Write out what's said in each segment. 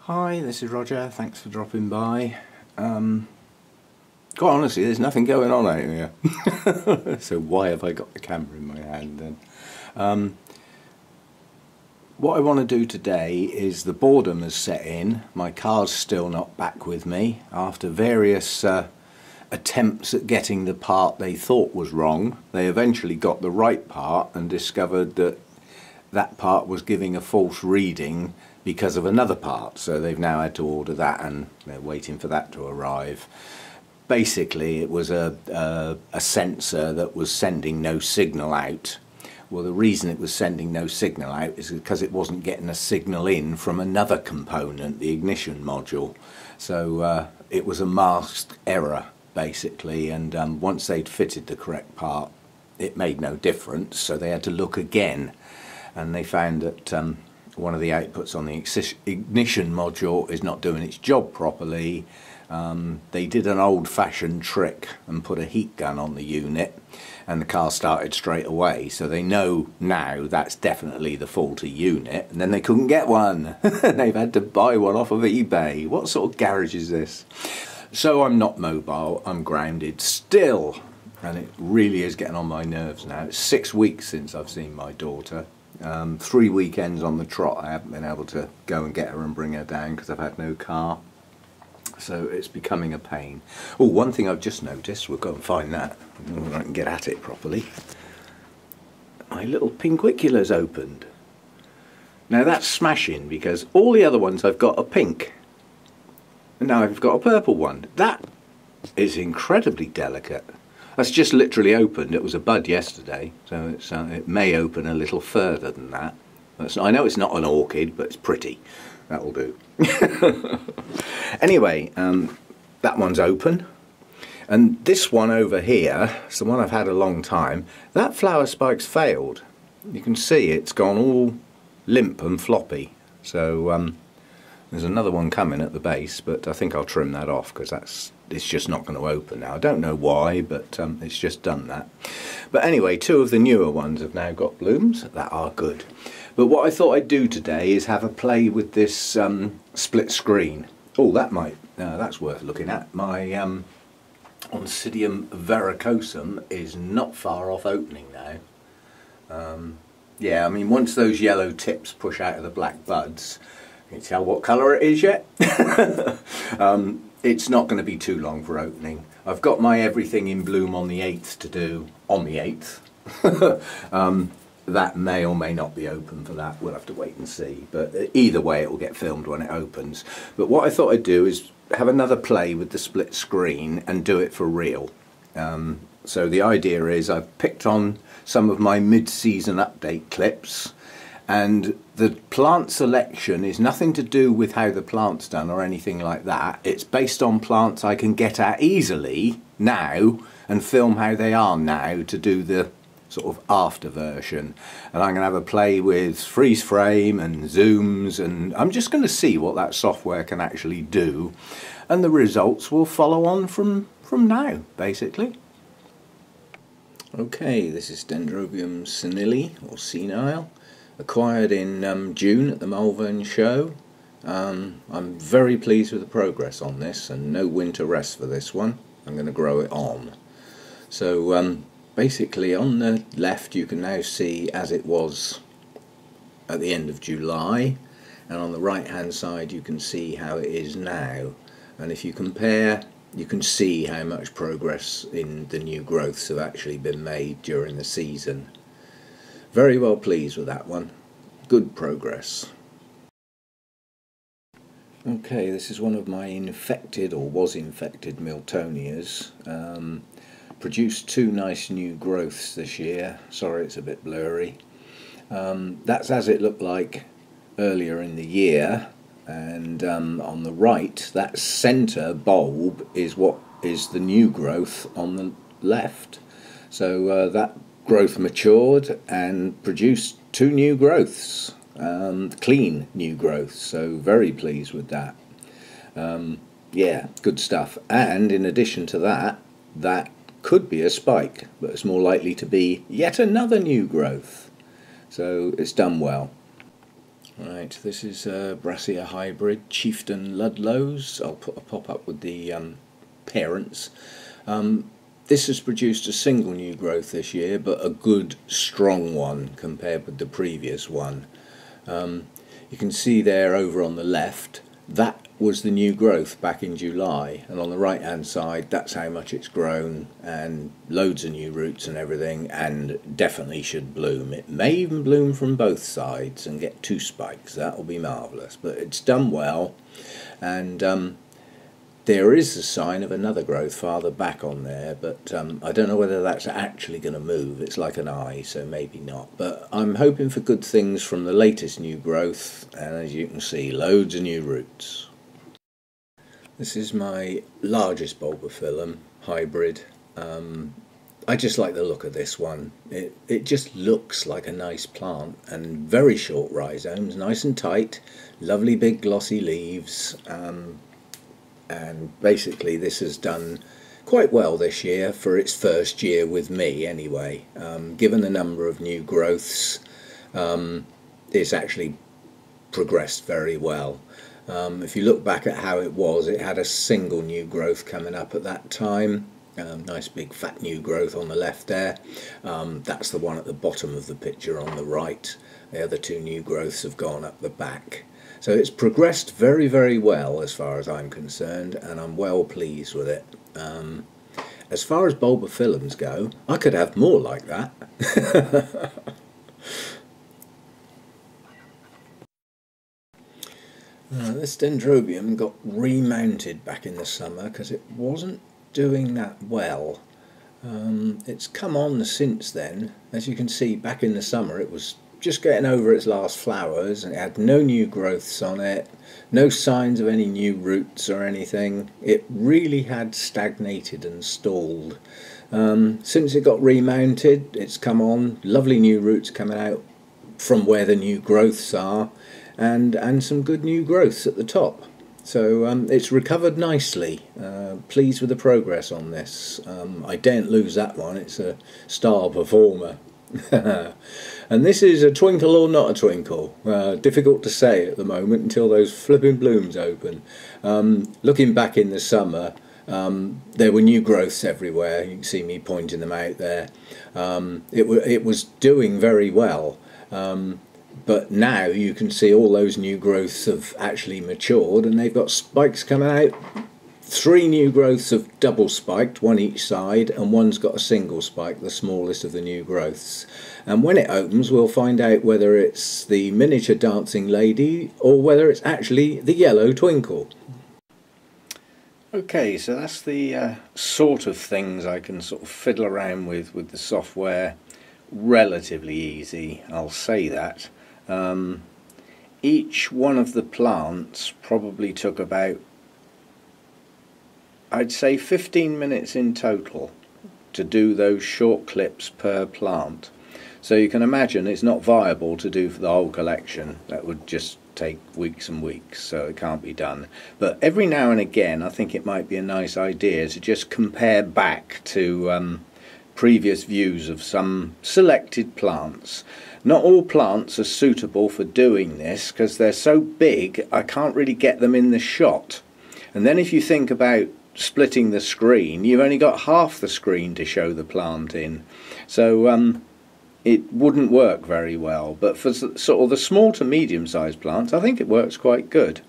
Hi, this is Roger. Thanks for dropping by. Quite honestly, there's nothing going on out here. So why have I got the camera in my hand then? What I want to do today is the boredom has set in. My car's still not back with me after various attempts at getting the part they thought was wrong. They eventually got the right part and discovered that that part was giving a false reading because of another part, so they've now had to order that and they're waiting for that to arrive. Basically it was a sensor that was sending no signal out. Well, the reason it was sending no signal out is because it wasn't getting a signal in from another component, the ignition module. So it was a masked error basically, and once they'd fitted the correct part it made no difference, so they had to look again, and they found that one of the outputs on the ignition module is not doing its job properly. They did an old-fashioned trick and put a heat gun on the unit and the car started straight away, so they know now that's definitely the faulty unit, and then they couldn't get one. They've had to buy one off of eBay. What sort of garage is this? So I'm not mobile, I'm grounded still, and it really is getting on my nerves now. It's 6 weeks since I've seen my daughter. 3 weekends on the trot I haven't been able to go and get her and bring her down because I've had no car, so it's becoming a pain. Oh, one thing I've just noticed, we'll go and find that when I can get at it properly. My little Pinquicula's opened. Now that's smashing because all the other ones I've got are pink and now I've got a purple one. That is incredibly delicate. That's just literally opened. It was a bud yesterday, so it's, it may open a little further than that. I know it's not an orchid, but it's pretty. That'll do. Anyway, that one's open. And this one over here, it's the one I've had a long time, that flower spike's failed. You can see it's gone all limp and floppy. So there's another one coming at the base, but I think I'll trim that off because it's just not going to open now. I don't know why, but it's just done that. But anyway, two of the newer ones have now got blooms that are good. But what I thought I'd do today is have a play with this split screen. Oh, that's worth looking at. My Oncidium verrucosum is not far off opening now. Yeah, I mean, once those yellow tips push out of the black buds, can you tell what colour it is yet? It's not going to be too long for opening. I've got my everything in bloom on the 8th to do on the 8th. That may or may not be open for that. We'll have to wait and see. But either way, it will get filmed when it opens. But what I thought I'd do is have another play with the split screen and do it for real. So the idea is I've picked on some of my mid-season update clips, and the plant selection is nothing to do with how the plant's done or anything like that. It's based on plants I can get at easily now and film how they are now to do the sort of after version. And I'm going to have a play with freeze frame and zooms, and I'm just going to see what that software can actually do, and the results will follow on from now basically. Okay, this is Dendrobium Sin Lily, or senile. Acquired in June at the Malvern show. I'm very pleased with the progress on this, and no winter rest for this one. I'm going to grow it on. So basically on the left you can now see as it was at the end of July, and on the right hand side you can see how it is now. And if you compare, you can see how much progress in the new growths have actually been made during the season. Very well pleased with that one. Good progress. Okay, this is one of my infected, or was infected, Miltonias. Produced two nice new growths this year. Sorry it's a bit blurry. That's as it looked like earlier in the year, and on the right, that centre bulb is what is the new growth on the left. So that growth matured and produced two new growths, clean new growths, so very pleased with that. Yeah, good stuff. And in addition to that, that could be a spike, but it's more likely to be yet another new growth, so it's done well. Right, this is Brassy Hybrid, Chieftain Ludlows. I'll put a pop-up with the parents. This has produced a single new growth this year, but a good strong one compared with the previous one. You can see there over on the left, that was the new growth back in July, and on the right hand side that's how much it's grown, and loads of new roots and everything, and definitely should bloom. It may even bloom from both sides and get 2 spikes. That will be marvellous, but it's done well. And there is a sign of another growth farther back on there, but I don't know whether that's actually going to move. It's like an eye, so maybe not. But I'm hoping for good things from the latest new growth, and as you can see, loads of new roots. This is my largest Bulbophyllum Hybrid. I just like the look of this one. It just looks like a nice plant, and very short rhizomes, nice and tight, lovely big glossy leaves. And basically this has done quite well this year for its first year with me anyway. Given the number of new growths, it's actually progressed very well. If you look back at how it had a single new growth coming up at that time. Nice big fat new growth on the left there. That's the one at the bottom of the picture on the right. The other 2 new growths have gone up the back. So it's progressed very, very well as far as I'm concerned, and I'm well pleased with it. As far as Bulbophyllums go, I could have more like that. This Dendrobium got remounted back in the summer because it wasn't doing that well. It's come on since then. As you can see, back in the summer it was just getting over its last flowers, and it had no new growths on it, no signs of any new roots or anything. It really had stagnated and stalled. Since it got remounted, it's come on, lovely new roots coming out from where the new growths are, and some good new growths at the top. So it's recovered nicely. Pleased with the progress on this. I daren't lose that one. It's a star performer. And this is a twinkle or not a twinkle. Difficult to say at the moment until those flipping blooms open. Looking back in the summer, there were new growths everywhere. You can see me pointing them out there. It was doing very well. But now you can see all those new growths have actually matured, and they've got spikes coming out. 3 new growths have double spiked, 1 each side, and 1's got a single spike, the smallest of the new growths. And when it opens, we'll find out whether it's the miniature dancing lady or whether it's actually the yellow twinkle. Okay, so that's the sort of things I can sort of fiddle around with the software. Relatively easy, I'll say that. Each one of the plants probably took about, I'd say, 15 minutes in total to do those short clips per plant. So you can imagine it's not viable to do for the whole collection. That would just take weeks and weeks, so it can't be done. But every now and again I think it might be a nice idea to just compare back to previous views of some selected plants. Not all plants are suitable for doing this because they're so big I can't really get them in the shot. And then if you think about splitting the screen, you've only got half the screen to show the plant in. So it wouldn't work very well. But for sort of the small to medium sized plants, I think it works quite good.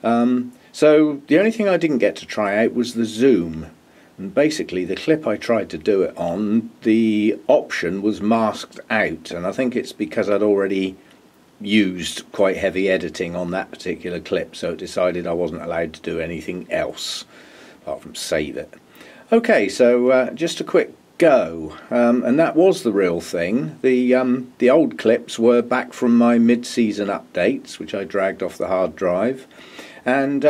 So the only thing I didn't get to try out was the zoom. And basically the clip I tried to do it on, the option was masked out, and I think it's because I'd already used quite heavy editing on that particular clip, so it decided I wasn't allowed to do anything else apart from save it. Okay, so just a quick go, and that was the real thing. The old clips were back from my mid-season updates, which I dragged off the hard drive, and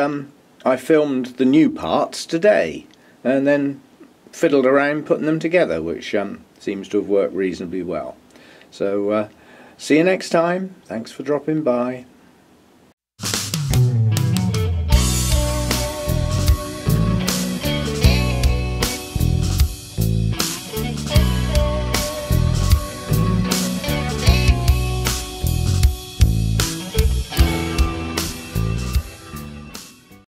I filmed the new parts today and then fiddled around putting them together, which seems to have worked reasonably well. So see you next time. Thanks for dropping by.